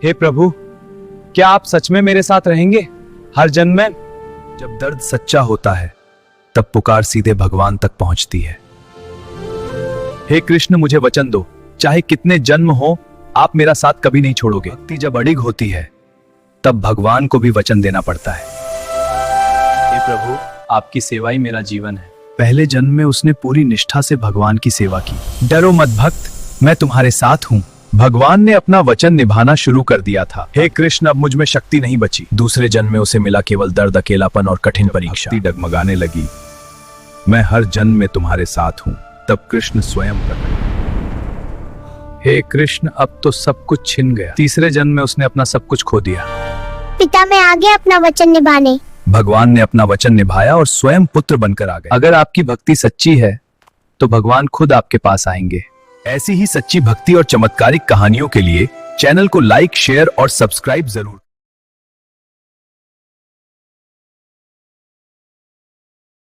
हे प्रभु, क्या आप सच में मेरे साथ रहेंगे हर जन्म में? जब दर्द सच्चा होता है तब पुकार सीधे भगवान तक पहुंचती है। हे कृष्ण, मुझे वचन दो, चाहे कितने जन्म हो आप मेरा साथ कभी नहीं छोड़ोगे। भक्ति जब अड़िग होती है तब भगवान को भी वचन देना पड़ता है। हे प्रभु, आपकी सेवा ही मेरा जीवन है। पहले जन्म में उसने पूरी निष्ठा से भगवान की सेवा की। डरो मत भक्त, मैं तुम्हारे साथ हूँ। भगवान ने अपना वचन निभाना शुरू कर दिया था। हे कृष्ण, अब मुझ में शक्ति नहीं बची। दूसरे जन्म में उसे मिला केवल दर्द, अकेलापन और कठिन परीक्षा। डगमगाने लगी, मैं हर जन्म में तुम्हारे साथ हूँ। तब कृष्ण स्वयं प्रकट। हे कृष्ण, अब तो सब कुछ छिन गया। तीसरे जन्म में उसने अपना सब कुछ खो दिया। पिता, मैं आ गया अपना वचन निभाने। भगवान ने अपना वचन निभाया और स्वयं पुत्र बनकर आ गए। अगर आपकी भक्ति सच्ची है तो भगवान खुद आपके पास आएंगे। ऐसी ही सच्ची भक्ति और चमत्कारिक कहानियों के लिए चैनल को लाइक, शेयर और सब्सक्राइब जरूर।